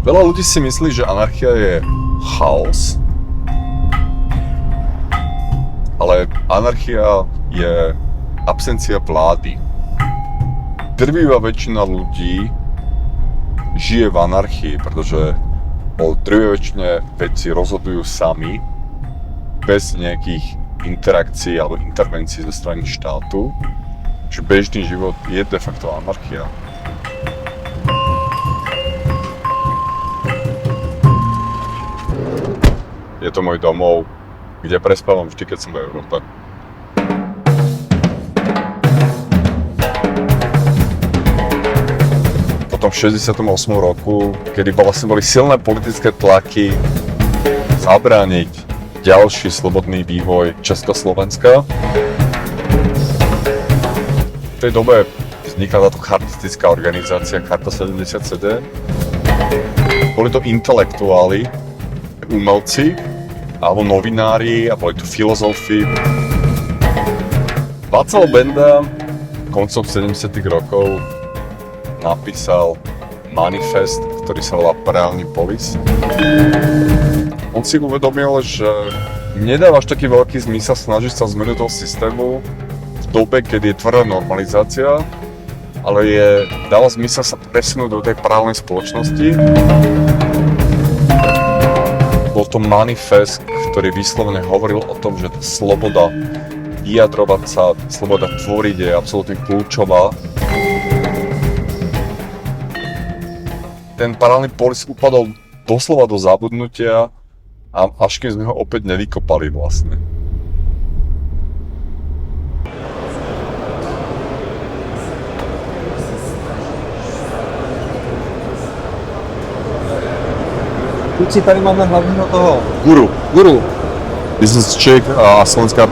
Veľa ľudí si myslí, že anarchia je chaos, ale anarchia je absencia vlády. Drvivá väčšina ľudí žije v anarchii, pretože o drvivej väčšine veci rozhodujú sami, bez nejakých interakcií alebo intervencií zo strany štátu. Že bežný život je de facto anarchia. Je to môj domov, kde prespávam vždy, keď som v Európe. Potom v 68. roku, kedy vlastne boli silné politické tlaky zabrániť ďalší slobodný vývoj Československa. V tej dobe vznikla táto chartistická organizácia Charta 77. Boli to intelektuáli, umelci, alebo novinári, a boli tu filozofi. Václav Benda koncom 70. rokov napísal manifest, ktorý sa volá Parallel Polis. On si uvedomil, že nedáva až taký veľký zmysel snažiť sa zmeniť toho systému v dobe, keď je tvrdá normalizácia, ale dáva zmysel sa presunúť do tej paralelnej spoločnosti. Bol to manifest, ktorý vyslovene hovoril o tom, že tá sloboda vyjadrovať sa, sloboda tvoriť je absolútne kľúčová. Ten paralelný polis upadol doslova do zabudnutia, a až keď sme ho opäť nevykopali vlastne. Kluci, tady máme hlavního toho. Guru. Business Czech a Slovenská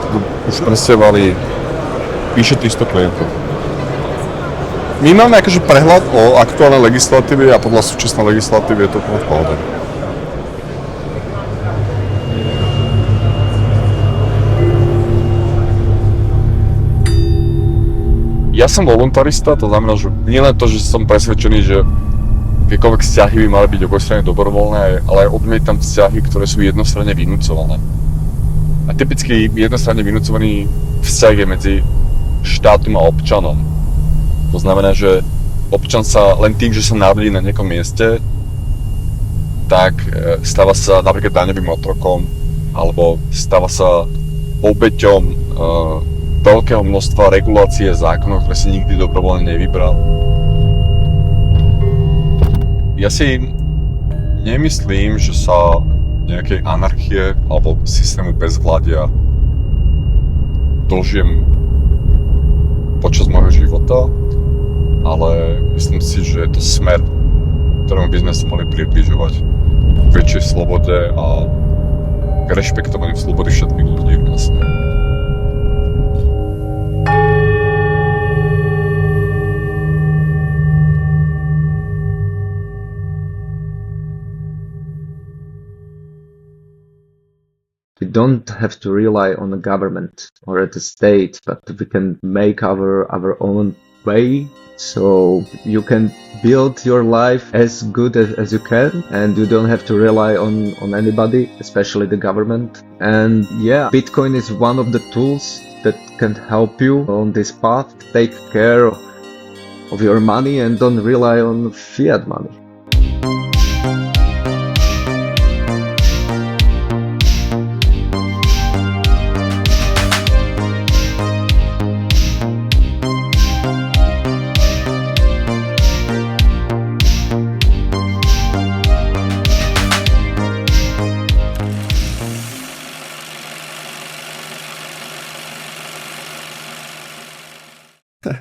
už presťahovali vyše 300 klientov. My máme akože prehľad o aktuálnej legislatíve a podľa súčasnej legislatívy je to v pohode. Ja som voluntarista, to znamená, že nie len to, že som presvedčený, že akékoľvek vzťahy by mali byť obojstranne dobrovoľné, ale aj odmietam vzťahy, ktoré sú jednostranne vynúcované. A typicky jednostranne vynúcovaný vzťah je medzi štátom a občanom. To znamená, že občan sa len tým, že sa narodí na nejakom mieste, tak stáva sa napríklad daňovým otrokom, alebo stáva sa obeťom veľkého množstva regulácií a zákonov, ktoré si nikdy dobrovoľne nevybral. Ja si nemyslím, že sa nejakej anarchie alebo systému bezvládia dožijem počas môjho života, ale myslím si, že je to smer, ktorému by sme sa mali približovať k väčšej slobode a k rešpektovaniu slobody všetkých ľudí vlastne. We don't have to rely on the government or the state, but we can make our own way. So you can build your life as good as you can, and you don't have to rely on anybody, especially the government. And yeah, Bitcoin is one of the tools that can help you on this path. Take care of your money and don't rely on fiat money.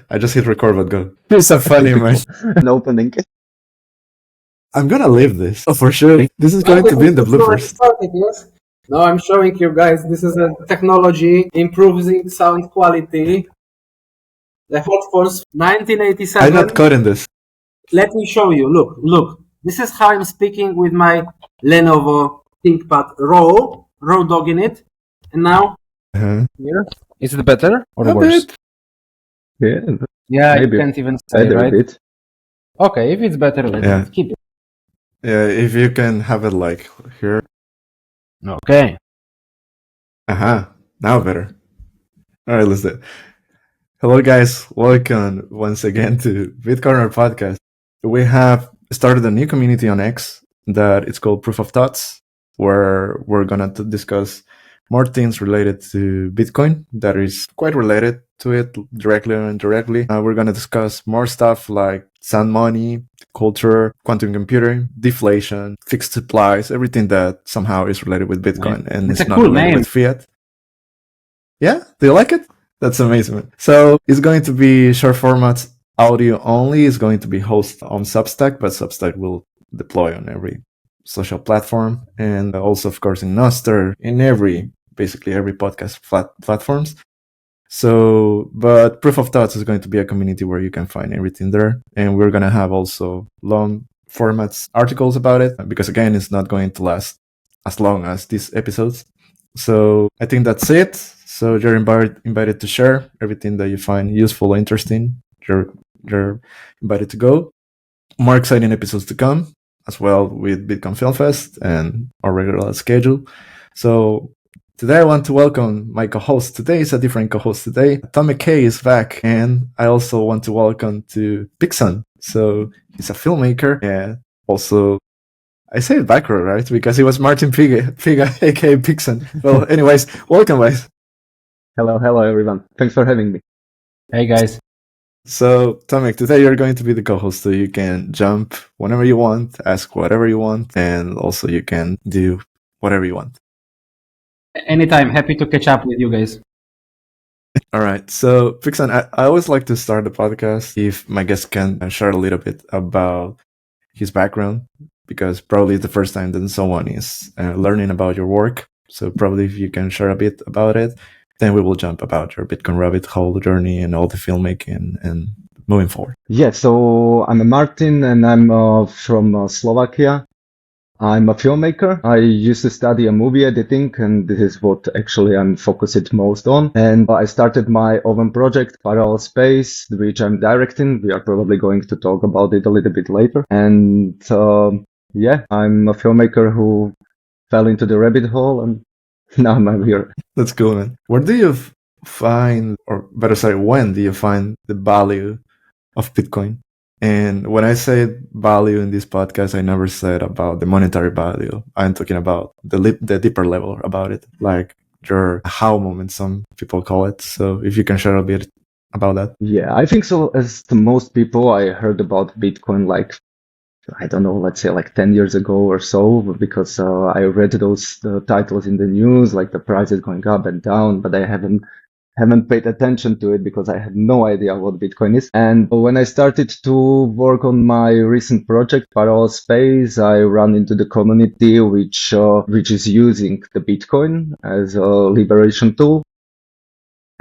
I just hit record, but go. You're so funny, man. An opening. I'm gonna leave this. Oh, for sure. This is going to be in the bloopers. Yes. Now I'm showing you guys, this is a technology improving sound quality. The headphones 1987. I'm not cutting this. Let me show you. Look. This is how I'm speaking with my Lenovo ThinkPad raw dog in it. And now, here. Is it better or worse? Yeah, Maybe. You can't even say, better right? bit. Okay, if it's better, let's keep it. Yeah, if you can have it like here. Okay. Now better. All right, let's do it. Hello, guys. Welcome once again to Bitcoiner Podcast. We have started a new community on X that it's called Proof of Thoughts, where we're gonna discuss more things related to Bitcoin that is quite related to it directly or indirectly. We're gonna discuss more stuff like sand money, culture, quantum computing, deflation, fixed supplies, everything that somehow is related with Bitcoin and It's it's a not cool related name. with fiat. Yeah, do you like it? That's amazing. So it's going to be short formats, audio only. It's going to be hosted on Substack, but Substack will deploy on every social platform and also, of course, in Nostr, in basically every podcast platforms. So, but Proof of Thoughts is going to be a community where you can find everything there. And we're going to have also long formats, articles about it, because again, it's not going to last as long as these episodes. So I think that's it. So you're invited to share everything that you find useful or interesting. You're invited to go. More exciting episodes to come as well with Bitcoin Film Fest and our regular schedule. So today I want to welcome my co-host. Today is a different co-host today. Tom McKay is back, and I also want to welcome to Pigson. So he's a filmmaker and also I say it backward, right? Because he was Martin Pigga, aka Pigson. Well, anyways, welcome, guys. Hello, everyone. Thanks for having me. Hey, guys. So, Tomek, today you're going to be the co-host, so you can jump whenever you want, ask whatever you want, and also you can do whatever you want. Anytime. Happy to catch up with you guys. All right. So, Pixon, I always like to start the podcast if my guest can share a little bit about his background, because probably it's the first time that someone is learning about your work. So probably if you can share a bit about it, then we will jump about your Bitcoin rabbit hole journey and all the filmmaking and moving forward. Yeah, so I'm Martin and I'm from Slovakia. I'm a filmmaker. I used to study a movie editing, and this is what actually I'm focused most on. And I started my own project, Parallel Space, which I'm directing. We are probably going to talk about it a little bit later. And yeah, I'm a filmmaker who fell into the rabbit hole, and now I'm here. That's cool, man. Where do you find, or better say, when do you find the value of Bitcoin? And when I say value in this podcast, I never said about the monetary value. I'm talking about the deeper level about it, like your how moment, some people call it. So if you can share a bit about that. Yeah, I think so. As to most people, I heard about Bitcoin like, I don't know, let's say like 10 years ago or so, because I read those titles in the news, like the price is going up and down, but I haven't paid attention to it because I had no idea what Bitcoin is. And when I started to work on my recent project, Parallel Space, I ran into the community which is using the Bitcoin as a liberation tool.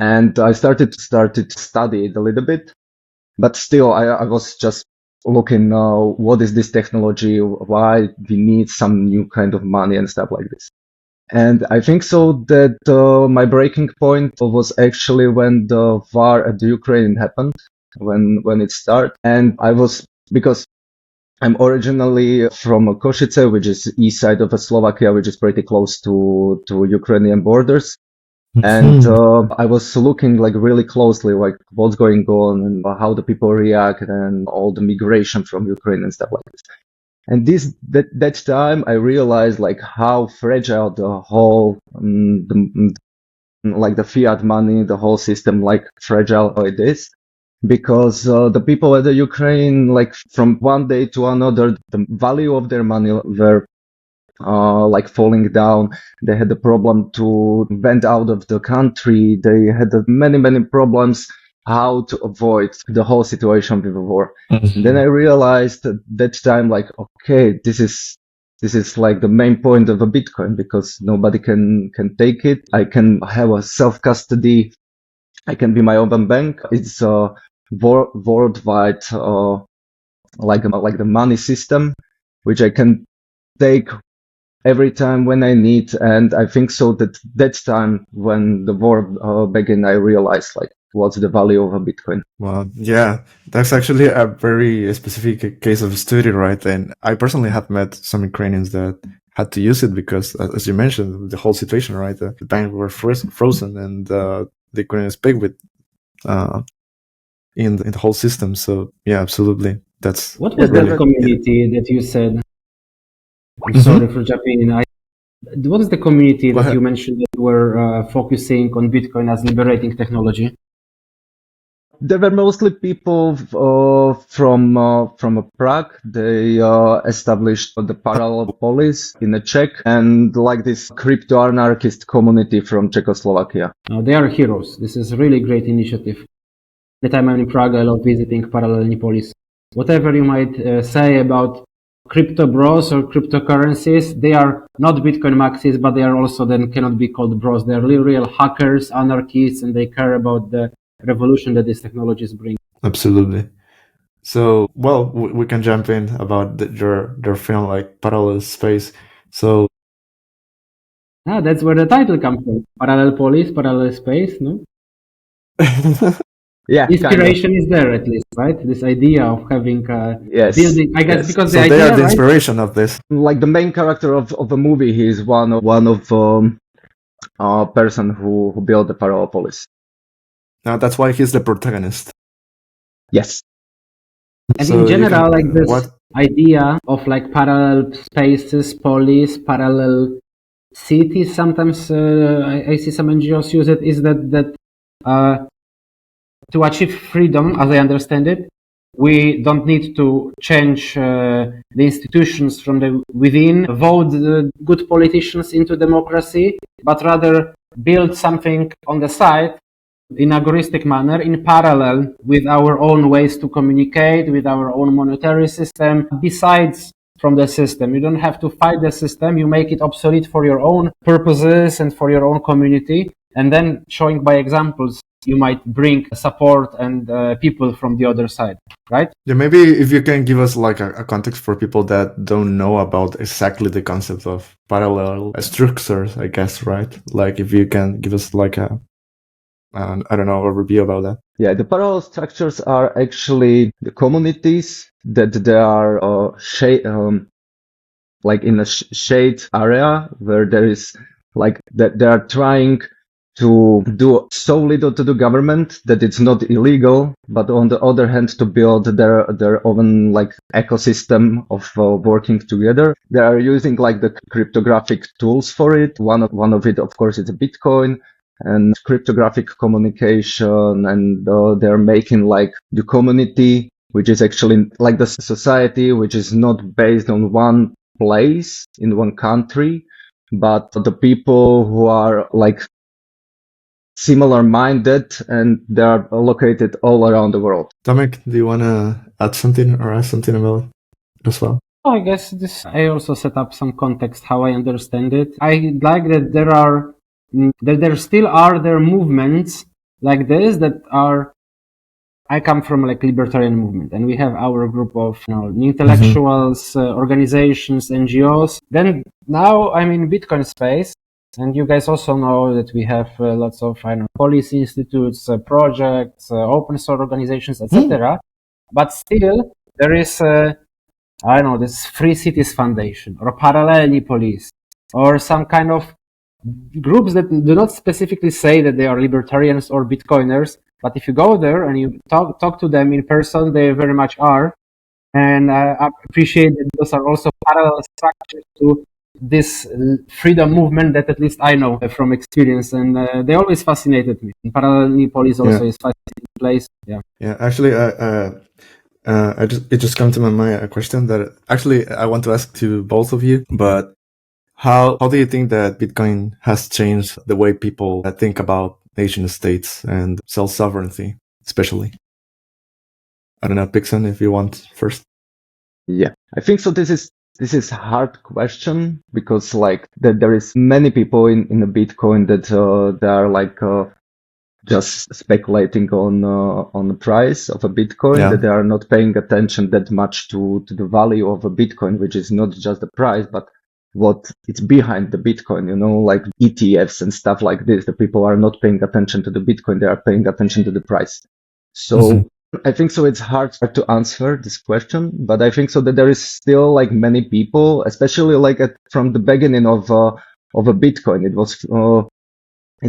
And I started to study it a little bit, but still I was just looking, what is this technology? Why we need some new kind of money and stuff like this. And I think so that my breaking point was actually when the war at the Ukraine happened, when it started. And I was, because I'm originally from Košice, which is east side of Slovakia, which is pretty close to Ukrainian borders. And I was looking like really closely, like what's going on and how the people react and all the migration from Ukraine and stuff like this. And that time I realized like how fragile the whole, like the fiat money, the whole system, like fragile it is. Because the people at the Ukraine, like from one day to another, the value of their money were like falling down. They had the problem to went out of the country. They had many problems how to avoid the whole situation with the war. And then I realized that time, like, okay, this is like the main point of a Bitcoin, because nobody can take it. I can have a self custody. I can be my own bank. It's a worldwide, like the money system, which I can take every time when I need. And I think so that time when the war began, I realized like, what's the value of a Bitcoin. Well, yeah, that's actually a very specific case of study, right? And I personally have met some Ukrainians that had to use it because, as you mentioned, the whole situation, right? The banks were frozen, and they couldn't speak with in the whole system. So yeah, absolutely. That's what was really, the community that you said? I'm Mhm. sorry for jumping in. What is the community Go that ahead. you mentioned that were focusing on Bitcoin as liberating technology? There were mostly people from Prague. They established the Parallel Polis in the Czech, and like this crypto anarchist community from Czechoslovakia. They are heroes. This is a really great initiative. The time I'm in Prague, I love visiting Parallel Polis. Whatever you might say about crypto bros or cryptocurrencies, they are not Bitcoin maxis, but they are also then cannot be called bros. They are real hackers, anarchists, and they care about the revolution that these technologies bring. Absolutely. So, well, we can jump in about their film, like Parallel Space. So, That's where the title comes from. Parallel Polis, Parallel Space, no? Yeah, Inspiration is there at least, right? This idea of having Yes, building, I guess, yes. because so the they idea, are the right? inspiration of this. Like the main character of the movie, he is one of person who built the Parallel Polis. Now that's why he's the protagonist. Yes. And So in you general, can- like this what? idea of like parallel spaces, polis, parallel cities. Sometimes I see some NGOs use it. Is that to achieve freedom, as I understand it, we don't need to change the institutions from the within, vote good politicians into democracy, but rather build something on the side in agoristic manner, in parallel with our own ways to communicate, with our own monetary system, besides from the system. You don't have to fight the system, you make it obsolete for your own purposes and for your own community, and then showing by examples, you might bring support and people from the other side, right? Yeah, maybe if you can give us like a context for people that don't know about exactly the concept of parallel structures, I guess, right? Like if you can give us like a I don't know, a review about that. Yeah, the parallel structures are actually the communities that they are like in a shade area where there is like that they are trying to do so little to the government that it's not illegal, but on the other hand to build their own like ecosystem of working together. They are using like the cryptographic tools for it. One of it, of course, is a Bitcoin and cryptographic communication, and they're making like the community, which is actually like the society, which is not based on one place in one country, but the people who are like similar minded and they are located all around the world. Tomek, do you want to add something or ask something about it as well? I guess this, I also set up some context how I understand it. I like that there still are there movements like this that are, I come from like libertarian movement, and we have our group of intellectuals, organizations, NGOs. Then now I'm in Bitcoin space, and you guys also know that we have lots of policy institutes, projects, open source organizations, etc. But still, there is this Free Cities Foundation or Parallel Polis or some kind of groups that do not specifically say that they are libertarians or Bitcoiners, but if you go there and you talk to them in person, they very much are. And I appreciate that those are also parallel structures to this freedom movement that at least I know from experience, and they always fascinated me. And Parallel Polis also is a fascinating place. Yeah, actually, it just came to my mind a question that actually I want to ask to both of you. But how do you think that Bitcoin has changed the way people think about nation states and self-sovereignty, especially? I don't know, Pigson, if you want first. Yeah, I think so. This is a hard question because like there is many people in the Bitcoin that they are like just speculating on the price of a Bitcoin, that they are not paying attention that much to the value of a Bitcoin, which is not just the price, but what it's behind the Bitcoin, like ETFs and stuff like this. The people are not paying attention to the Bitcoin. They are paying attention to the price. So I think so it's hard to answer this question, but I think so that there is still like many people, especially like from the beginning of a Bitcoin. It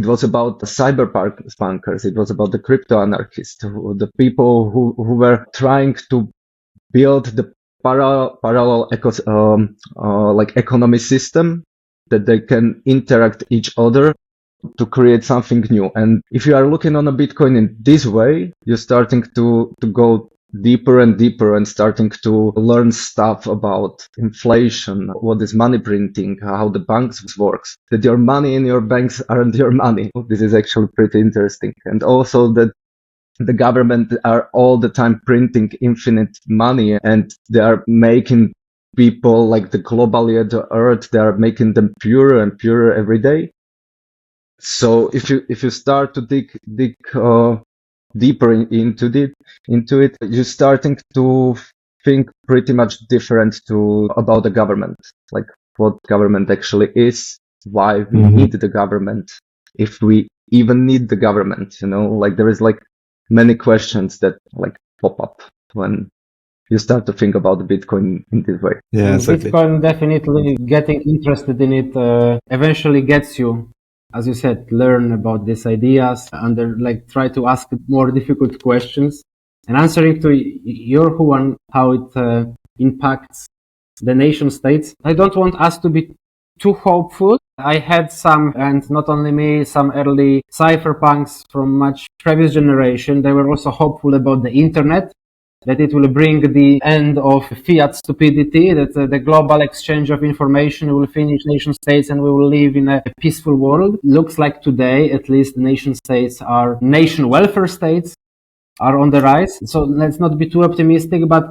was about the cyberpunkers. It was about the crypto anarchists, the people who were trying to build the parallel economy system that they can interact each other to create something new. And if you are looking on a Bitcoin in this way, you're starting to go deeper and deeper and starting to learn stuff about inflation, what is money printing, how the banks works, that your money in your banks aren't your money. This is actually pretty interesting. And also that the government are all the time printing infinite money, and they are making people like the globally at the earth, they are making them purer and purer every day. So if you start to dig deeper into it, you're starting to think pretty much different about the government, like what government actually is, why we need the government, if we even need the government, like there is like many questions that like pop up when you start to think about the Bitcoin in this way. Yeah, exactly. Bitcoin, definitely getting interested in it eventually gets you, as you said, learn about these ideas and try to ask more difficult questions. And answering to your one, how it impacts the nation states, I don't want us to be too hopeful. I had some, and not only me, some early cypherpunks from much previous generation. They were also hopeful about the internet, that it will bring the end of fiat stupidity, that the global exchange of information will finish nation states and we will live in a peaceful world. Looks like today, at least, nation states are nation welfare states are on the rise. So let's not be too optimistic, but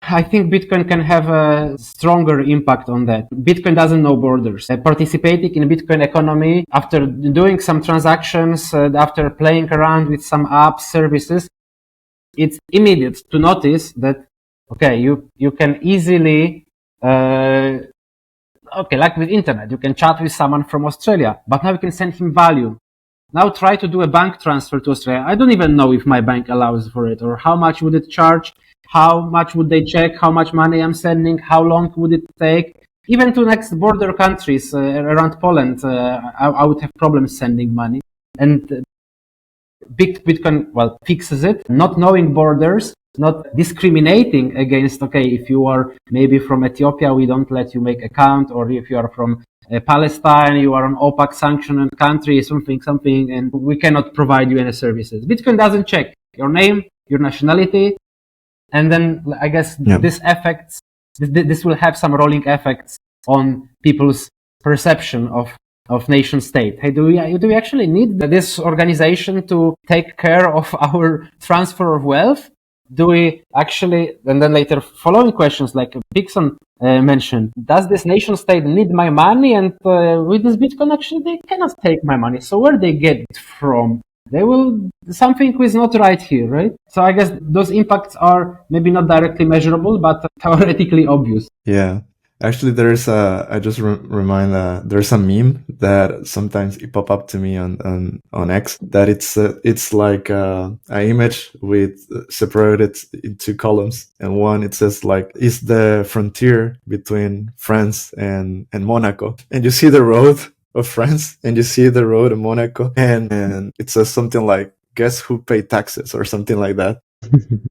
I think Bitcoin can have a stronger impact on that. Bitcoin doesn't know borders. Participating in Bitcoin economy, after doing some transactions, after playing around with some apps, services, it's immediate to notice that, okay, you can easily, like with internet, you can chat with someone from Australia, but now you can send him value. Now try to do a bank transfer to Australia. I don't even know if my bank allows for it, or how much would it charge? How much would they check? How much money I'm sending? How long would it take? Even to next border countries around Poland, I would have problems sending money. And Bitcoin, fixes it, not knowing borders, not discriminating against, okay, if you are maybe from Ethiopia, we don't let you make account, or if you are from Palestine, you are an OPEC sanctioned country, something, and we cannot provide you any services. Bitcoin doesn't check your name, your nationality, and then I guess this will have some rolling effects on people's perception of nation state. Hey, do we actually need this organization to take care of our transfer of wealth? Do we actually, and then later following questions like Pigson mentioned, does this nation state need my money? And with this Bitcoin, actually, they cannot take my money. So where they get it from? Something is not right here, right? So I guess those impacts are maybe not directly measurable, but theoretically obvious. Yeah. Actually, there's there's a meme that sometimes it pop up to me on X, that it's like an image with separated in two columns, and one it says like, is the frontier between France and Monaco, and you see the road of France and you see the road of Monaco, and it says something like, guess who paid taxes, or something like that.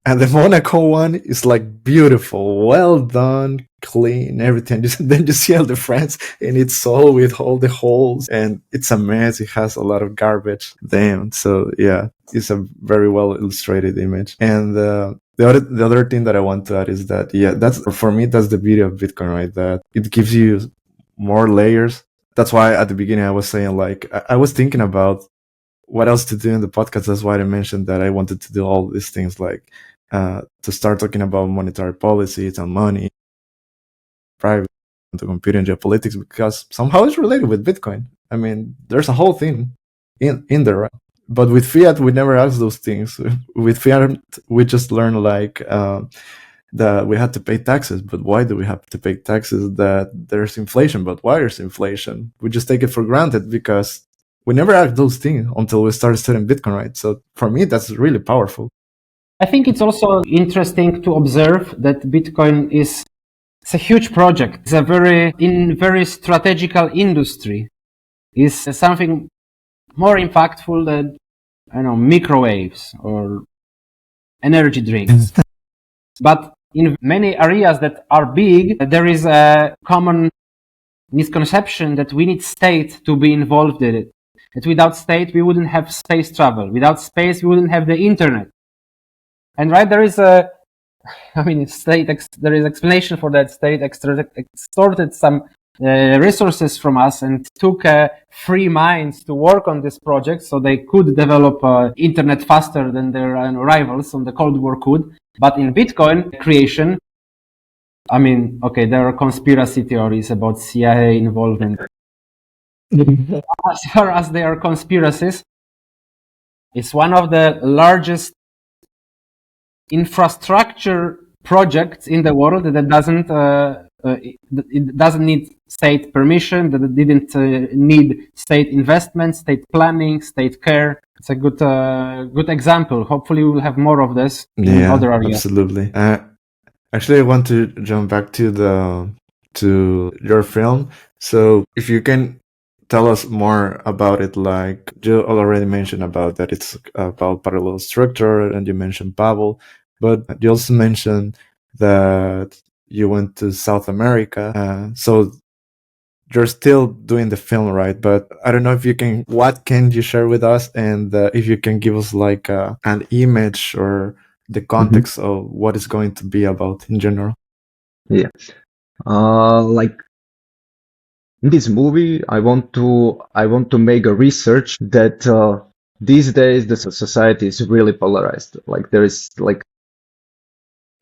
And the Monaco one is like beautiful, well done, clean, everything. Then you see all the France, and it's all with all the holes, and it's a mess. It has a lot of garbage. Damn. So yeah, it's a very well illustrated image. And the other thing that I want to add is that, yeah, that's, for me, that's the beauty of Bitcoin, right? That it gives you more layers. That's why at the beginning I was saying, like, I was thinking about what else to do in the podcast. That's why I mentioned that I wanted to do all these things, like to start talking about monetary policies and money, private, to computing geopolitics, because somehow it's related with Bitcoin. I mean, there's a whole thing in there, right? But with fiat, we never ask those things. With fiat, we just learn like that we had to pay taxes. But why do we have to pay taxes? That there's inflation, but why is inflation? We just take it for granted because we never act those things until we start studying Bitcoin, right? So for me, that's really powerful. I think it's also interesting to observe that Bitcoin is it's a huge project. It's a very strategical industry. It's something more impactful than, I don't know, microwaves or energy drinks. But in many areas that are big, there is a common misconception that we need state to be involved in it. That without state, we wouldn't have space travel. Without space, we wouldn't have the internet. And right, there is there is explanation for that. State extorted some resources from us and took free minds to work on this project so they could develop internet faster than their rivals on the Cold War could. But in Bitcoin creation, there are conspiracy theories about CIA involvement. As far as they are conspiracies, it's one of the largest infrastructure projects in the world that it doesn't need state permission, that it didn't need state investment, state planning, state care. It's a good example. Hopefully we will have more of this in other areas. Absolutely. Actually, I want to jump back to your film. So if you can tell us more about it, like you already mentioned about that it's about parallel structure, and you mentioned Pavel, but you also mentioned that you went to South America. So you're still doing the film, right? But I don't know if what can you share with us, and if you can give us like an image or the context of what it's going to be about in general. Yeah. Like in this movie, I want to make a research that these days the society is really polarized. Like there is like,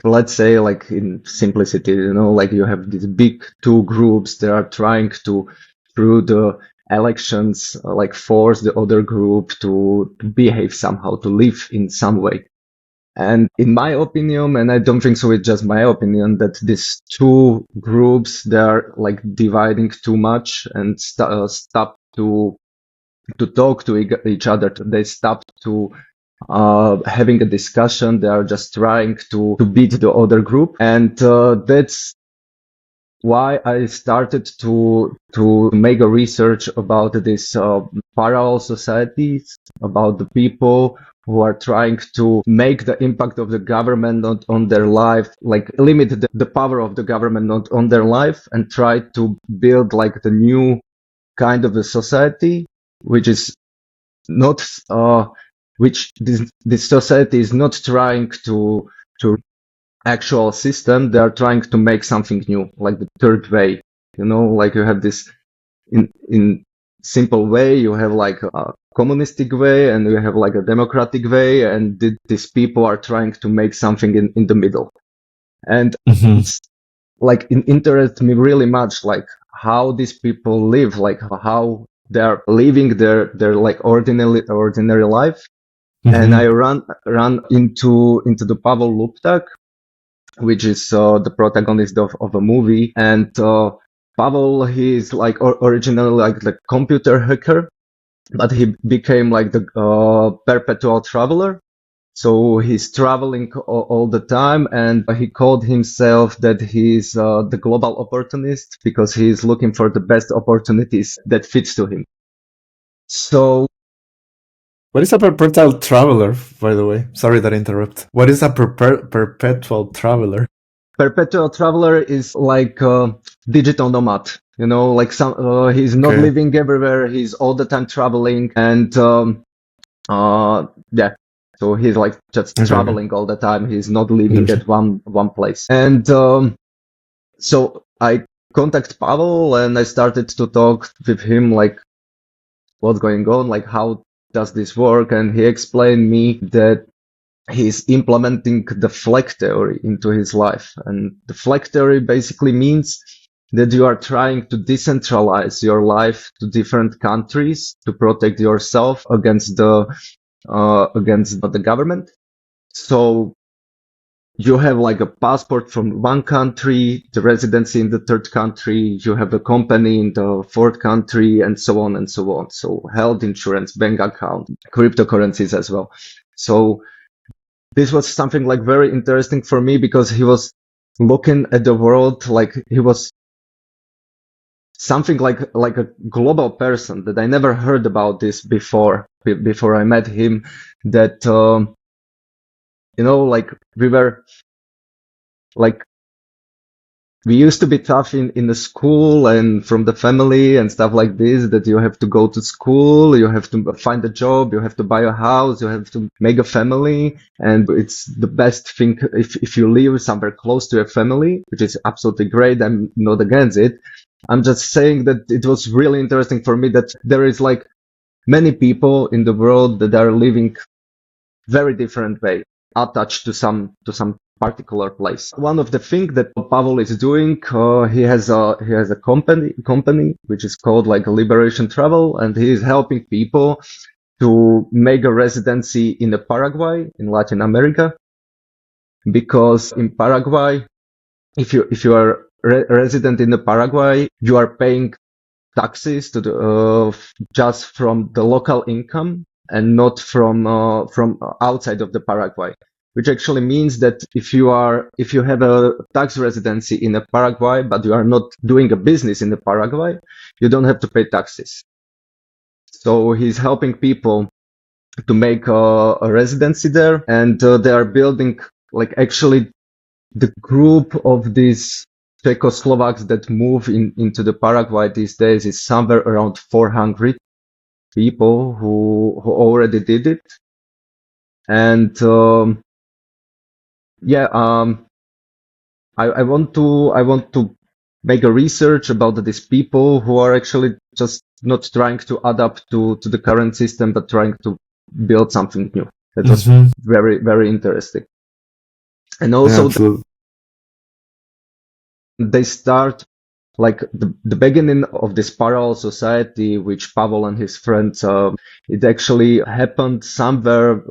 let's say, like in simplicity, like you have these big two groups that are trying to, through the elections, like force the other group to behave somehow, to live in some way. And in my opinion, and I don't think so, it's just my opinion, that these two groups, they're like dividing too much and stop to talk to each other. They stop to having a discussion. They are just trying to beat the other group. And that's why I started to make a research about this parallel societies, about the people who are trying to make the impact of the government on their life, like limit the power of the government on their life, and try to build like the new kind of a society, which is not, which this society is not trying to actual system. They are trying to make something new, like the third way. Like you have this in simple way, you have like a communistic way, and you have like a democratic way, and these people are trying to make something in the middle. And it's like it interests me really much, like how these people live, like how they're living their like ordinary life. And I run into the Pavel Luptak, which is the protagonist of a movie. And Pavel, he's like originally like the computer hacker, but he became like the perpetual traveler. So he's traveling all the time, and he called himself that he's the global opportunist because he's looking for the best opportunities that fits to him. So what is a perpetual traveler, by the way? Sorry that I interrupt. What is a perpetual traveler? Perpetual traveler is like a digital nomad. Like he's not living everywhere. He's all the time traveling, and yeah. So he's like just traveling all the time. He's not living at one place. And so I contact Pavel, and I started to talk with him, like what's going on, like how does this work? And he explained me that he's implementing the flag theory into his life. And the flag theory basically means that you are trying to decentralize your life to different countries to protect yourself against the government. So you have like a passport from one country, the residency in the third country, you have a company in the fourth country, and so on and so on. So health insurance, bank account, cryptocurrencies as well. So this was something like very interesting for me because he was looking at the world like he was something like a global person that I never heard about this before I met him. That like we were like we used to be tough in the school and from the family and stuff like this, that you have to go to school, you have to find a job, you have to buy a house, you have to make a family. And it's the best thing if you live somewhere close to a family, which is absolutely great. I'm not against it. I'm just saying that it was really interesting for me that there is like many people in the world that are living very different way, attached to some particular place. One of the things that Pavel is doing, he has a company which is called like Liberation Travel, and he is helping people to make a residency in the Paraguay in Latin America, because in Paraguay, if you are resident in the Paraguay, you are paying taxes to the just from the local income and not from outside of the Paraguay, which actually means that if you have a tax residency in the Paraguay but you are not doing a business in the Paraguay, you don't have to pay taxes. So he's helping people to make a residency there, and they are building like actually the group of these Czechoslovaks that move into the Paraguay these days is somewhere around 400 people who already did it. And I want to make a research about these people who are actually just not trying to adapt to the current system, but trying to build something new. That was very, very interesting. And also they start like the beginning of this parallel society, which Pavel and his friends, it actually happened somewhere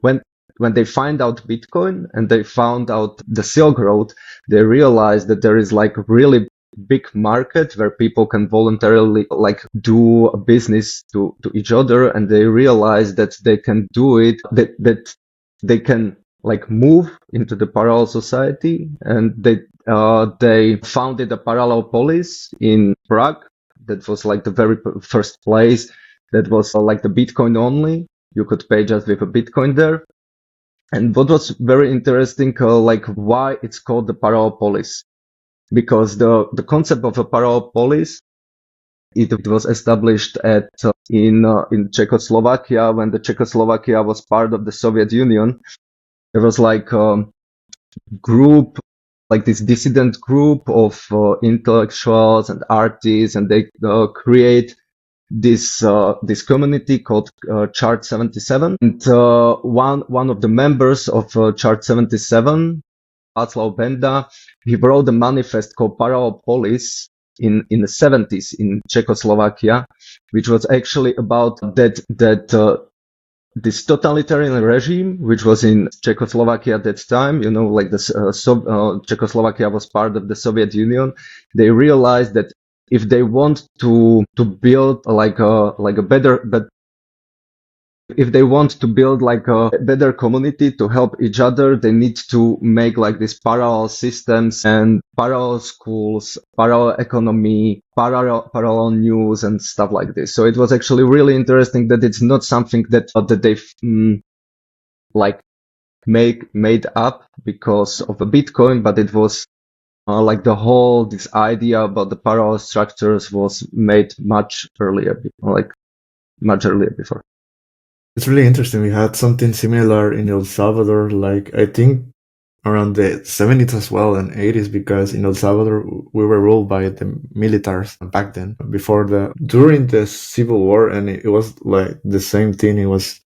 when they find out Bitcoin and they found out the Silk Road. They realized that there is like a really big market where people can voluntarily like do a business to each other, and they realized that they can do it, that they can like move into the parallel society, and they founded a Parallel Polis in Prague. That was like the very first place that was like the Bitcoin only. You could pay just with a Bitcoin there. And what was very interesting, like why it's called the Parallel Polis, because the concept of a Parallel Polis, it was established in Czechoslovakia when the Czechoslovakia was part of the Soviet Union. There was like group, like this dissident group of intellectuals and artists, and they create this community called Chart 77. And one of the members of Chart 77, Václav Benda, he wrote a manifest called Parallel Polis in the 70s in Czechoslovakia, which was actually about that this totalitarian regime, which was in Czechoslovakia at that time, like Czechoslovakia was part of the Soviet Union. They realized that if they want to build like a better, but if they want to build like a better community to help each other, they need to make like these parallel systems and parallel schools, parallel economy, parallel news and stuff like this. So it was actually really interesting that it's not something that they like made up because of a Bitcoin, but it was like this idea about the parallel structures was made much earlier before. It's really interesting. We had something similar in El Salvador, like I think around the 70s as well and 80s, because in El Salvador we were ruled by the militaries back then, during the Civil War, and it was like the same thing. It was,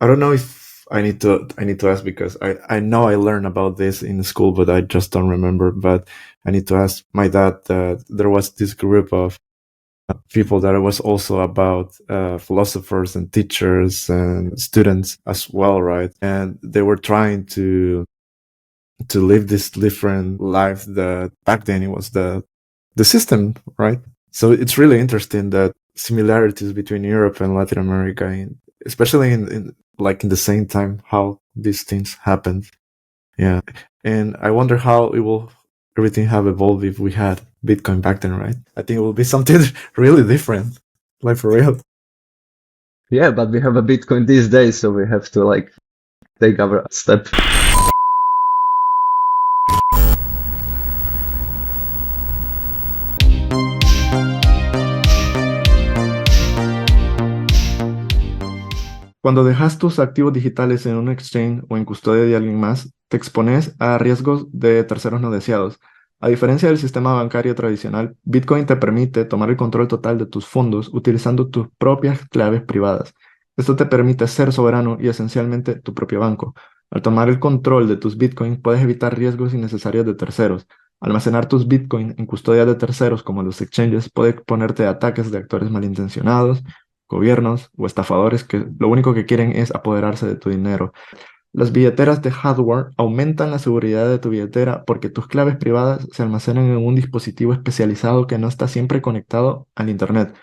I don't know if I need to ask, because I know I learned about this in school, but I just don't remember. But I need to ask my dad that there was this group of people that it was also about philosophers and teachers and students as well, right? And they were trying to to live this different life that back then it was the system, right? So it's really interesting that similarities between Europe and Latin America, especially in the same time, how these things happened. Yeah. And I wonder how everything have evolved if we had Bitcoin back then, right? I think it will be something really different, like for real. Yeah, but we have a Bitcoin these days, so we have to take our step. Cuando dejas tus activos digitales en un exchange o en custodia de alguien más, te expones a riesgos de terceros no deseados. A diferencia del sistema bancario tradicional, Bitcoin te permite tomar el control total de tus fondos utilizando tus propias claves privadas. Esto te permite ser soberano y esencialmente tu propio banco. Al tomar el control de tus Bitcoin, puedes evitar riesgos innecesarios de terceros. Almacenar tus Bitcoin en custodia de terceros como los exchanges puede exponerte a ataques de actores malintencionados, gobiernos o estafadores que lo único que quieren es apoderarse de tu dinero. Las billeteras de hardware aumentan la seguridad de tu billetera porque tus claves privadas se almacenan en un dispositivo especializado que no está siempre conectado al Internet.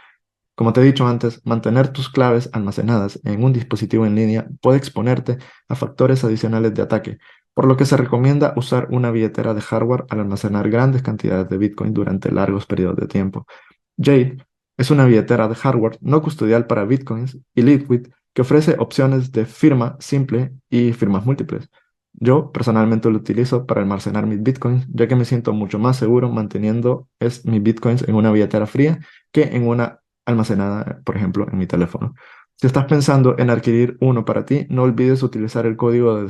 Como te he dicho antes, mantener tus claves almacenadas en un dispositivo en línea puede exponerte a factores adicionales de ataque, por lo que se recomienda usar una billetera de hardware al almacenar grandes cantidades de Bitcoin durante largos periodos de tiempo. Jade es una billetera de hardware no custodial para Bitcoins y Liquid que ofrece opciones de firma simple y firmas múltiples. Yo personalmente lo utilizo para almacenar mis Bitcoins, ya que me siento mucho más seguro manteniendo mis Bitcoins en una billetera fría que en una almacenada, por ejemplo, en mi teléfono. Si estás pensando en adquirir uno para ti, no olvides utilizar el código de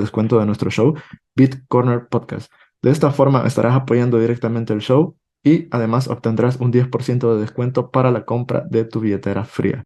descuento de nuestro show, BitCorner Podcast. De esta forma estarás apoyando directamente el show y además obtendrás un 10% de descuento para la compra de tu billetera fría.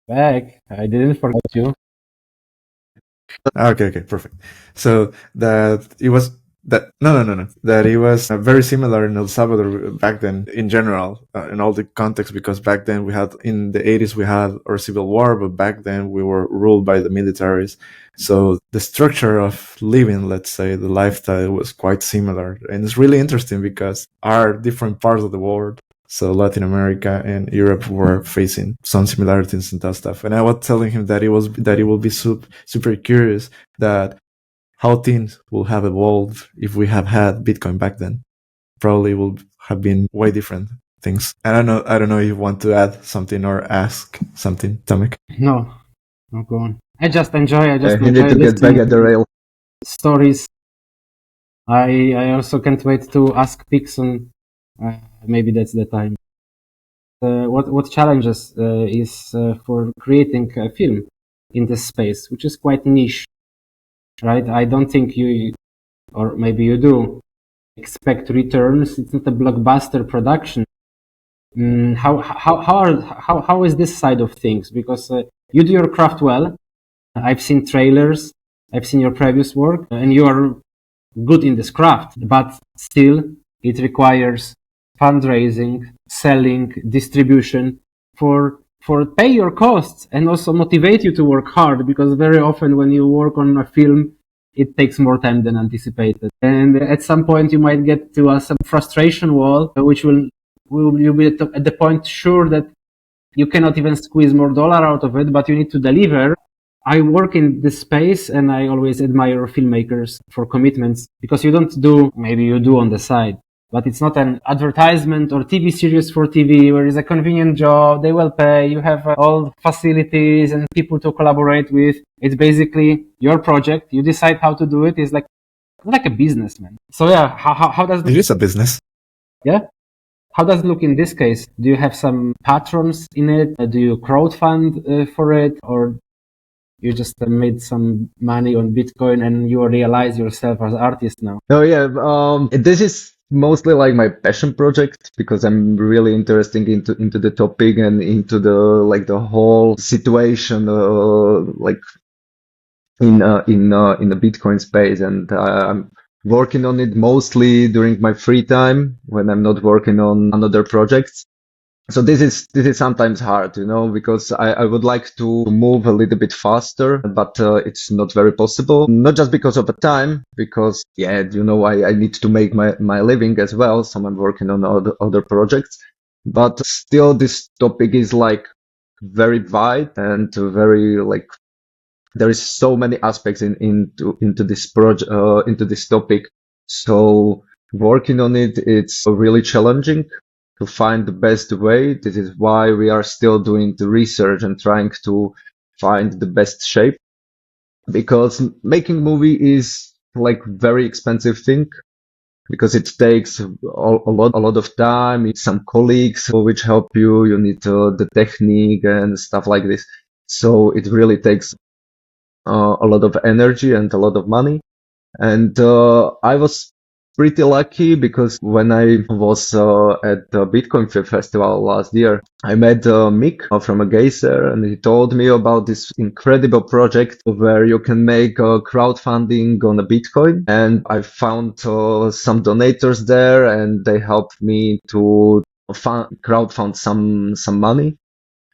Back. I didn't forget you. Okay, perfect. So that it was that no. That it was very similar in El Salvador back then in general, in all the context, because back then we had, in the 80s, we had our civil war, but back then we were ruled by the militaries. So the structure of living, let's say, the lifestyle was quite similar. And it's really interesting because our different parts of the world, so Latin America and Europe, were facing some similarities and that stuff. And I was telling him that it will be super curious that how things will have evolved if we have had Bitcoin back then. Probably will have been way different things. And I don't know if you want to add something or ask something, Tomek. No, go on. I just enjoy. You need to get back at the rail. Stories. I also can't wait to ask Pigson. Maybe that's the time. What challenges is for creating a film in this space, which is quite niche, right? I don't think you, or maybe you do, expect returns. It's not a blockbuster production. How is this side of things? Because you do your craft well. I've seen trailers. I've seen your previous work, and you are good in this craft. But still, it requires fundraising, selling, distribution for pay your costs and also motivate you to work hard, because very often when you work on a film, it takes more time than anticipated. And at some point you might get to some frustration wall, which will you be at the point sure that you cannot even squeeze more dollar out of it, but you need to deliver. I work in this space and I always admire filmmakers for commitments, because you don't do, maybe you do on the side, but it's not an advertisement or TV series for TV where it's a convenient job, they will pay, you have all facilities and people to collaborate with. It's basically your project, you decide how to do it. It's like a business, man. So yeah, how does it is a business. Yeah. how does it look in this case? Do you have some patrons in it? Do you crowdfund for it, or you just made some money on Bitcoin and you realize yourself as an artist now? No, yeah, this is mostly like my passion project because I'm really interested into the topic and into the whole situation, like in the Bitcoin space, and I'm working on it mostly during my free time when I'm not working on other projects. So this is sometimes hard, because I would like to move a little bit faster, but it's not very possible. Not just because of the time, because I need to make my living as well. So I'm working on other projects, but still this topic is like very wide and very like there is so many aspects into this project, into this topic. So working on it, it's really challenging to find the best way. This is why we are still doing the research and trying to find the best shape, because making movie is like very expensive thing, because it takes a lot of time. It's some colleagues which help you. You need the technique and stuff like this. So it really takes a lot of energy and a lot of money. And I was pretty lucky because when I was at the Bitcoin Festival last year, I met Mick from a Geyser, and he told me about this incredible project where you can make crowdfunding on a Bitcoin. And I found some donators there, and they helped me to crowdfund some money,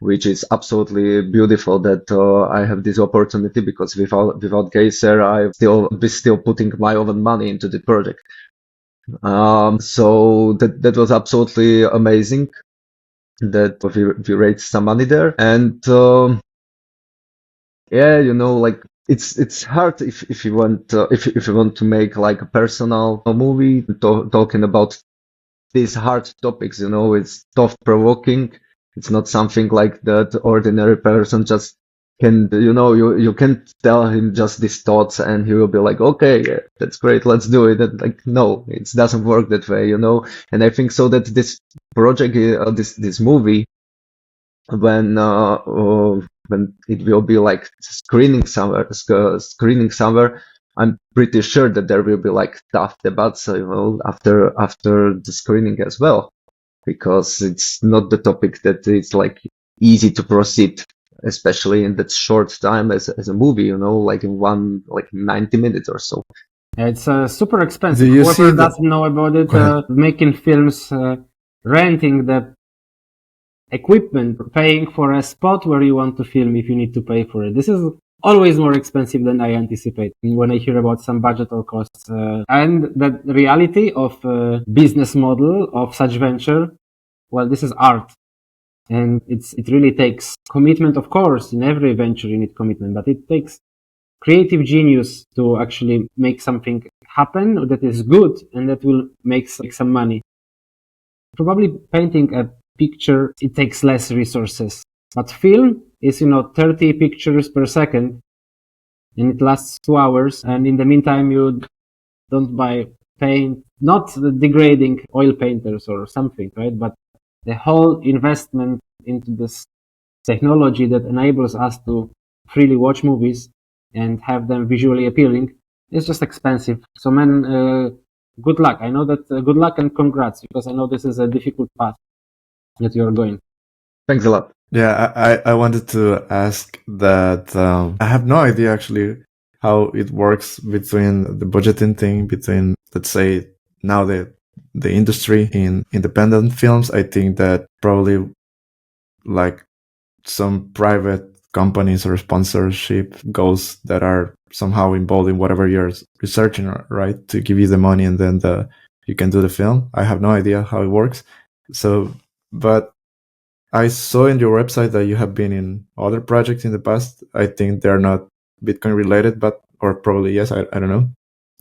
which is absolutely beautiful that I have this opportunity, because without Geyser, I be still putting my own money into the project. So that was absolutely amazing that we raised some money there. And like it's hard if you want if you want to make like a personal movie talking about these hard topics. It's tough provoking. It's not something like that ordinary person just can, you can't tell him just these thoughts and he will be like, okay, yeah, that's great, let's do it. And like, no, it doesn't work that way, And I think so that this project, this movie, when it will be like screening somewhere, I'm pretty sure that there will be like tough debates, after the screening as well, because it's not the topic that is like easy to proceed, especially in that short time as a movie, like in 90 minutes or so. It's super expensive. Whoever doesn't know about it, making films, renting the equipment, paying for a spot where you want to film if you need to pay for it. This is always more expensive than I anticipate when I hear about some budget or costs. And the reality of business model of such venture, well, this is art. And it really takes commitment, of course. In every venture you need commitment, but it takes creative genius to actually make something happen that is good and that will make some money. Probably painting a picture, it takes less resources. But film is, 30 pictures per second, and it lasts 2 hours. And in the meantime, you don't buy paint, not the degrading oil painters or something, right? But the whole investment into this technology that enables us to freely watch movies and have them visually appealing is just expensive. So, man, good luck. I know that good luck and congrats, because I know this is a difficult path that you're going. Thanks a lot. Yeah, I wanted to ask that. I have no idea actually how it works between the budgeting thing between, let's say, now the industry in independent films. I think that probably like some private companies or sponsorship goals that are somehow involved in whatever you're researching, right? To give you the money and then you can do the film. I have no idea how it works. So, but I saw in your website that you have been in other projects in the past. I think they're not Bitcoin related, or probably yes, I don't know.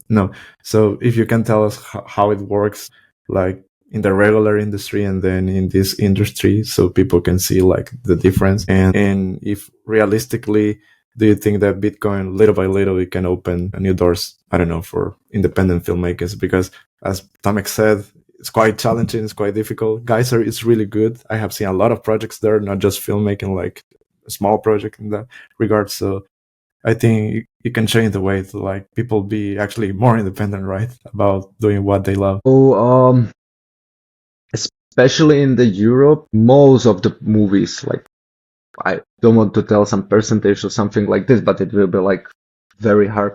No. So if you can tell us how it works, like in the regular industry and then in this industry, so people can see like the difference. And if realistically, do you think that Bitcoin little by little, it can open new doors, I don't know, for independent filmmakers? Because as Tomek said, it's quite challenging. It's quite difficult. Geyser is really good. I have seen a lot of projects there, not just filmmaking, like a small project in that regard. So I think it can change the way to like people be actually more independent, right, about doing what they love. So, especially in the Europe, most of the movies, like I don't want to tell some percentage or something like this, but it will be like very high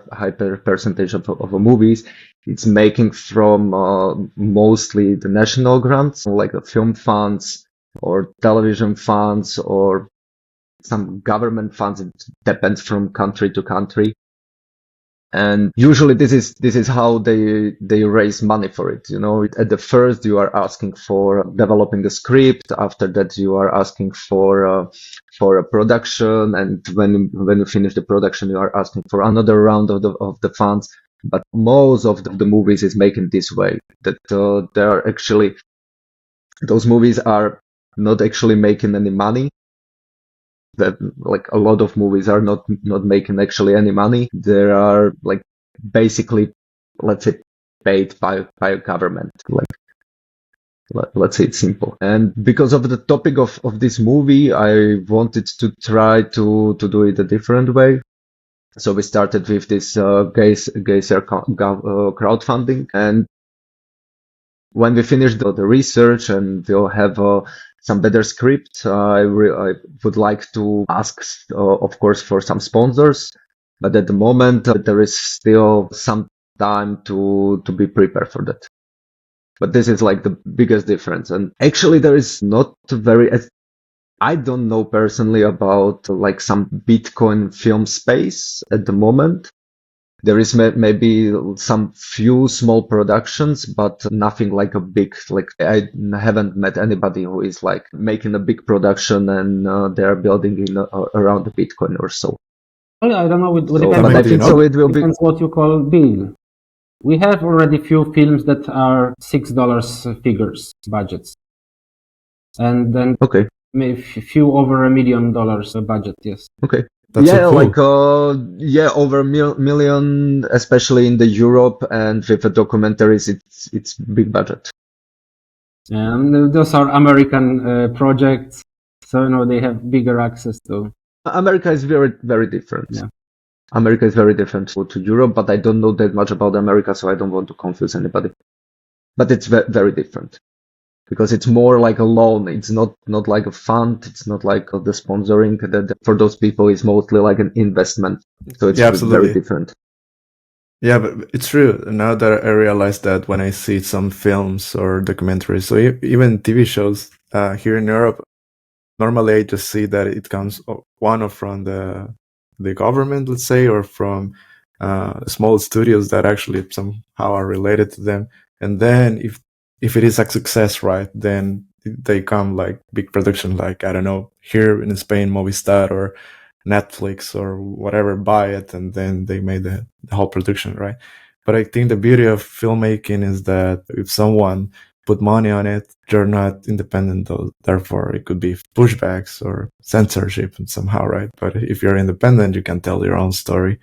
percentage of movies. It's making from mostly the national grants, like the film funds or television funds or some government funds. It depends from country to country. And usually this is how they raise money for it. You know, at the first you are asking for developing a script. After that you are asking for a production, and when you finish the production you are asking for another round of the funds. But most of the movies is making this way, that they are actually, those movies are not actually making any money. That like a lot of movies are not making actually any money. They are like basically, let's say, paid by a government. Like let's say it's simple. And because of the topic of this movie, I wanted to try to do it a different way. So we started with this Geyser crowdfunding, and when we finish the research and we'll have some better script, I would like to ask, of course, for some sponsors. But at the moment, there is still some time to be prepared for that. But this is like the biggest difference. And actually, there is not very. I don't know personally about like some Bitcoin film space at the moment. There is maybe some few small productions, but nothing like a big, like I haven't met anybody who is like making a big production and they're building in around the Bitcoin or so. Well, I don't know. It So, depends. but I think so it will be. Depends what you call big. We have already few films that are $6 figures budgets, and then Okay. maybe few over $1 million budget. Yes. Okay. That's yeah, so cool. like over million, especially in the Europe, and with the documentaries, it's big budget. Those are American projects, so you know they have bigger access to. America is very, very different. Yeah. America is very different to Europe, but I don't know that much about America, so I don't want to confuse anybody. But it's very different. Because it's more like a loan. It's not like a fund. It's not like the sponsoring. For those people, it's mostly like an investment. So it's very different. Yeah, but it's true. Now that I realize that when I see some films or documentaries, so even TV shows here in Europe, normally I just see that it comes one from the government, let's say, or from small studios that actually somehow are related to them. And then if it is a success, right, then they come like big production, like, I don't know, here in Spain, Movistar or Netflix or whatever buy it, and then they made the whole production, right? But I think the beauty of filmmaking is that if someone put money on it, you're not independent, therefore it could be pushbacks or censorship somehow, right? But if you're independent, you can tell your own story.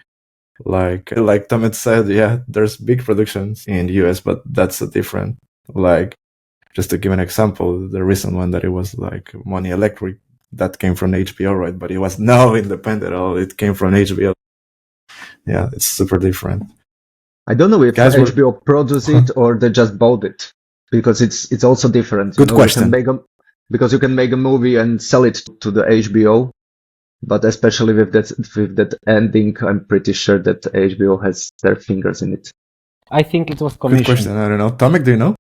Like Tomet said, yeah, there's big productions in the US, but that's a different. Like, just to give an example, the recent one that it was like Money Electric, that came from HBO, right? But it was no independent at all. It came from HBO. Yeah, it's super different. I don't know if HBO produced it or they just bought it, because it's also different. Good question. Because you can make a movie and sell it to the HBO, but especially with that ending, I'm pretty sure that HBO has their fingers in it. I think it was Good commissioned. question. I don't know. Tomek, do you know?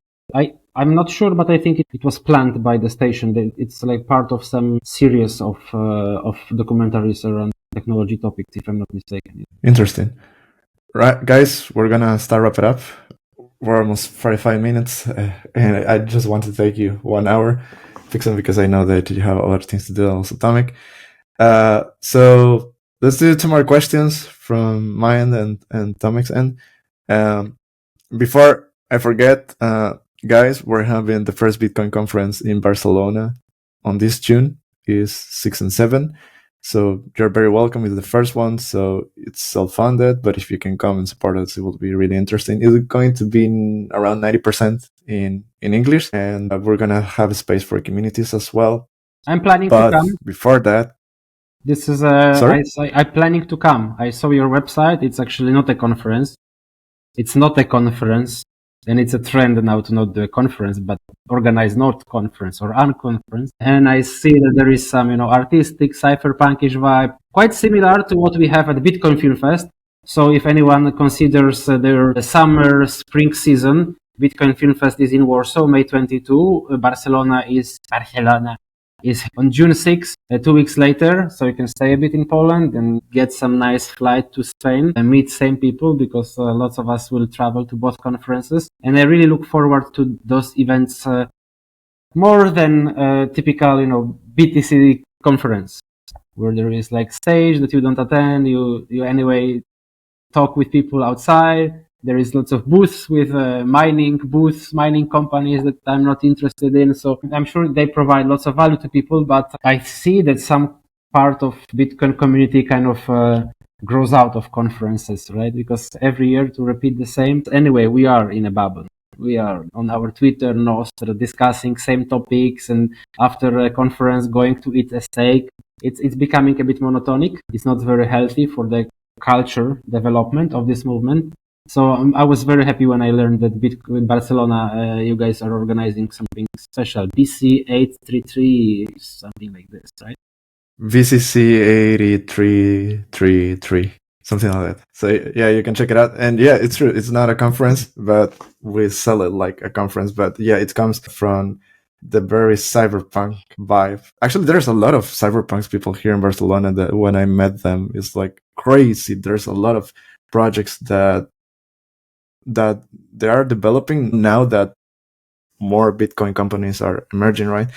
I'm not sure, but I think it was planned by the station. It's like part of some series of documentaries around technology topics, if I'm not mistaken. Interesting. Right, guys, we're gonna start wrap it up. We're almost 45 minutes, and I just want to take you 1 hour, Pigson, because I know that you have a lot of things to do. Also, Tomek. So let's do 2 more questions from my end and Tomek's end. Before I forget, guys, we're having the first Bitcoin conference in Barcelona on this June, is 6 and 7. So you're very welcome. It's the first one, so it's self-funded, but if you can come and support us, it will be really interesting. It's going to be around 90% in English, and we're going to have a space for communities as well. I'm planning But to come. before that, This is Sorry? I'm planning to come. I saw your website. It's actually not a conference. It's not a conference, and it's a trend now to not do a conference, but organize not conference or unconference. And I see that there is some, artistic cypherpunkish vibe, quite similar to what we have at Bitcoin Film Fest. So if anyone considers their summer, spring season, Bitcoin Film Fest is in Warsaw, May 22. Barcelona is on June 6th, 2 weeks later. So you can stay a bit in Poland and get some nice flight to Spain and meet same people, because lots of us will travel to both conferences. And I really look forward to those events more than typical, BTC conference, where there is like stage that you don't attend. You anyway talk with people outside. There is lots of booths with mining companies that I'm not interested in. So I'm sure they provide lots of value to people, but I see that some part of Bitcoin community kind of grows out of conferences, right? Because every year to repeat the same. Anyway, we are in a bubble. We are on our Twitter Nostr discussing same topics, and after a conference going to eat a steak. It's becoming a bit monotonic. It's not very healthy for the culture development of this movement. So I was very happy when I learned that Bitcoin Barcelona, you guys are organizing something special, BC 833, something like this, right? VCC 8333, something like that. So yeah, you can check it out. And yeah, it's true. It's not a conference, but we sell it like a conference. But yeah, it comes from the very cyberpunk vibe. Actually, there's a lot of cyberpunks people here in Barcelona that when I met them, it's like crazy. There's a lot of projects that they are developing now that more Bitcoin companies are emerging, right?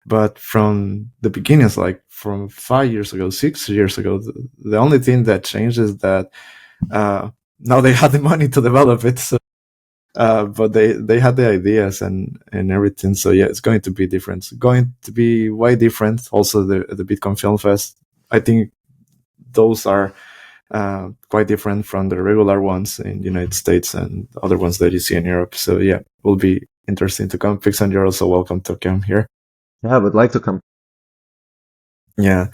But from the beginnings, like from 5 years ago, 6 years ago, the only thing that changed is that now they had the money to develop it. So, but they had the ideas and everything. So yeah, it's going to be different. It's going to be way different. Also, the Bitcoin Film Fest, I think those are quite different from the regular ones in the United States and other ones that you see in Europe. So yeah, it will be interesting to come. Pigson, you're also welcome to come here. Yeah, I would like to come. Yeah.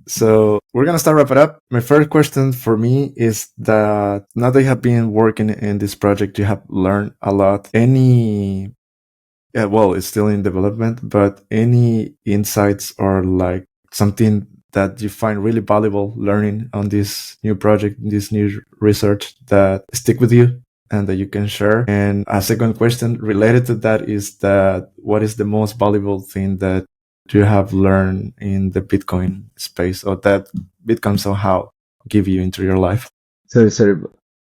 So we're going to start wrap it up. My first question for me is that now that you have been working in this project, you have learned a lot. It's still in development, but any insights or like something that you find really valuable learning on this new project, this new research that stick with you and that you can share? And a second question related to that is that what is the most valuable thing that you have learned in the Bitcoin space, or that Bitcoin somehow give you into your life? Sorry.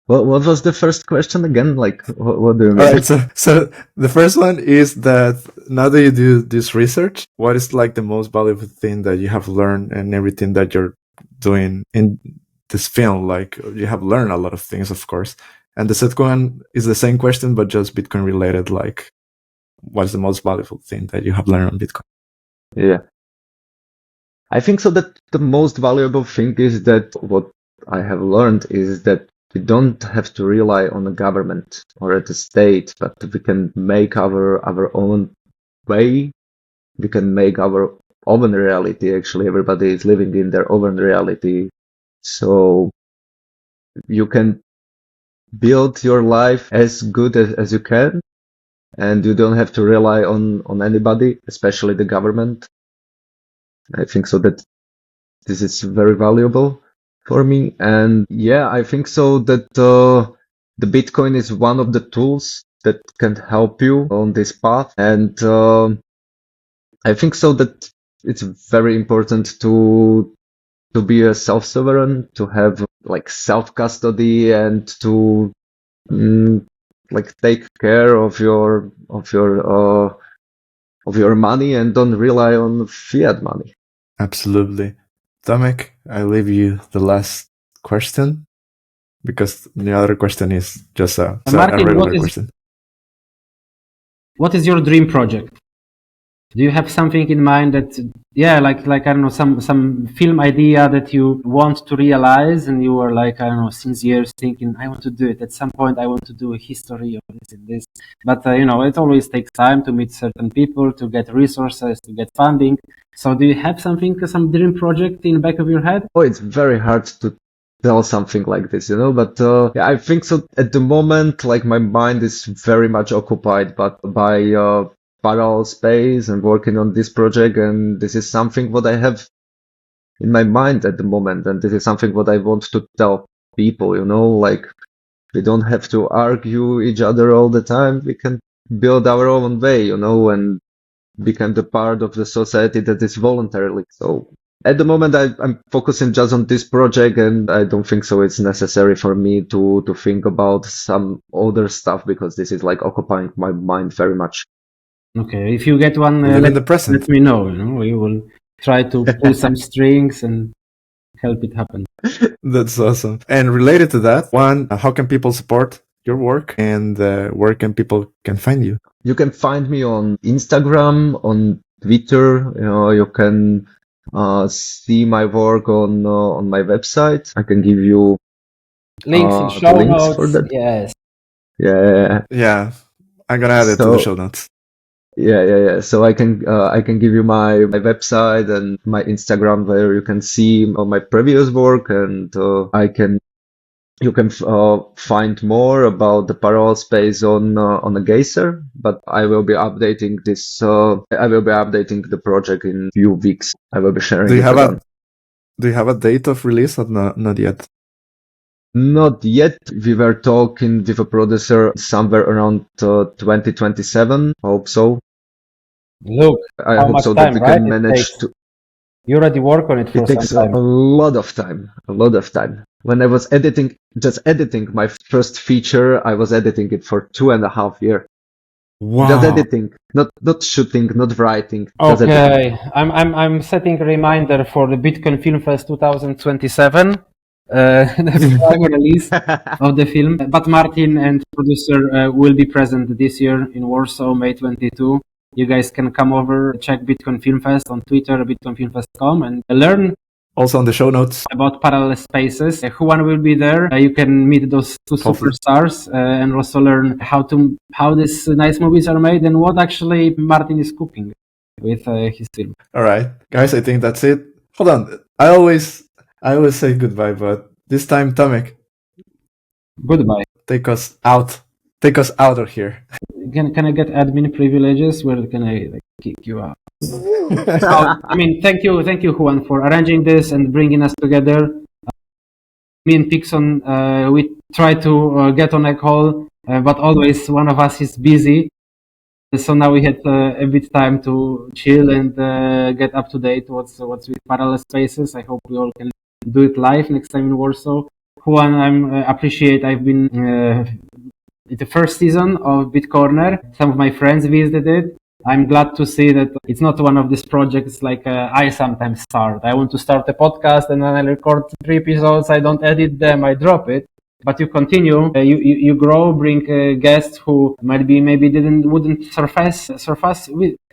What was the first question again? Like, what do you mean? All right, so the first one is that now that you do this research, what is like the most valuable thing that you have learned and everything that you're doing in this film? Like, you have learned a lot of things, of course. And the second one is the same question, but just Bitcoin related. Like, what's the most valuable thing that you have learned on Bitcoin? Yeah. I think so that the most valuable thing is that what I have learned is that we don't have to rely on the government or the state, but we can make our own way. We can make our own reality. Actually, everybody is living in their own reality. So you can build your life as good as you can, and you don't have to rely on anybody, especially the government. I think so that this is very valuable for me. And yeah, I think so that the Bitcoin is one of the tools that can help you on this path. And I think so that it's very important to be a self-sovereign, to have like self-custody, and to like take care of your money and don't rely on fiat money. Absolutely. Tomek, I leave you the last question, because the other question is just a Martin, regular question. What is your dream project? Do you have something in mind that, like I don't know, some film idea that you want to realize, and you were like, I don't know, since years thinking, I want to do it. At some point, I want to do a history of this and this. But it always takes time to meet certain people, to get resources, to get funding. So, do you have something, some dream project in the back of your head? Oh, it's very hard to tell something like this, but I think so. At the moment, like my mind is very much occupied, but by parallel space and working on this project, and this is something what I have in my mind at the moment, and this is something what I want to tell people, like we don't have to argue each other all the time. We can build our own way, and become the part of the society that is voluntarily. So at the moment, I'm focusing just on this project, and I don't think so it's necessary for me to think about some other stuff, because this is like occupying my mind very much. Okay, if you get one, Live in the present. let me know. We will try to pull some strings and help it happen. That's awesome. And related to that, one, how can people support your work, and where can people find you? You can find me on Instagram, on Twitter. You can see my work on my website. I can give you links in show notes. For that. Yes. Yeah. I'm gonna add it to the show notes. Yeah. So I can give you my website and my Instagram, where you can see all my previous work, and you can find more about the parallel space on the Geyser. But I will be updating this. I will be updating the project in a few weeks. I will be sharing. Do you have a date of release or not yet? Not yet. We were talking with a producer somewhere around 2027. Hope so. Look, I hope so that we can manage to. You already work on it for some time. It takes a lot of time. When I was just editing my first feature, I was editing it for 2.5 years. Wow. Just editing, not shooting, not writing. Okay, I'm setting a reminder for the Bitcoin Film Fest 2027. The Prague release of the film. But Martin and producer will be present this year in Warsaw, May 22. You guys can come over, check Bitcoin Film Fest on Twitter, bitcoinfilmfest.com, and learn. Also on the show notes About parallel spaces. Juan will be there. You can meet those two superstars and also learn how these nice movies are made and what actually Martin is cooking with his film. All right, guys, I think that's it. Hold on, I always say goodbye, but this time, Tomek, goodbye. Take us out of here. Can I get admin privileges? Where can I kick you out? Thank you, Juan, for arranging this and bringing us together. Me and Pigson, we try to get on a call, but always one of us is busy. So now we had a bit time to chill and get up to date what's with parallel spaces. I hope we all can do it live next time in Warsaw. Juan, I've been the first season of BitCorner. Some of my friends visited it. I'm glad to see that it's not one of these projects like I sometimes start. I want to start a podcast and then I record 3 episodes. I don't edit them. I drop it. But you continue. You grow. Bring guests who maybe wouldn't surface.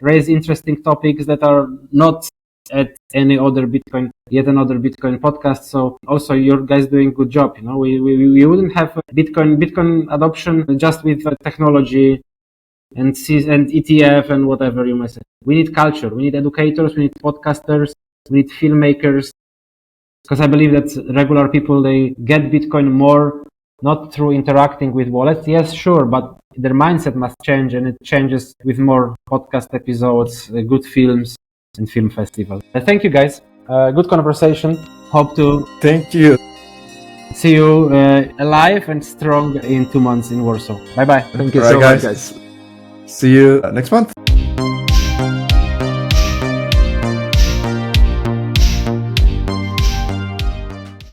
Raise interesting topics that are not at any other yet another Bitcoin podcast. So also your guys doing good job. We wouldn't have Bitcoin adoption just with technology and ETF and whatever you might say. We need culture. We need educators. We need podcasters. We need filmmakers. Because I believe that regular people, they get Bitcoin more not through interacting with wallets. Yes, sure, but their mindset must change, and it changes with more podcast episodes, good films, and film festival. Thank you, guys. Good conversation. Hope to thank you. See you alive and strong in 2 months in Warsaw. Bye bye. Thank you so much, guys. See you next month.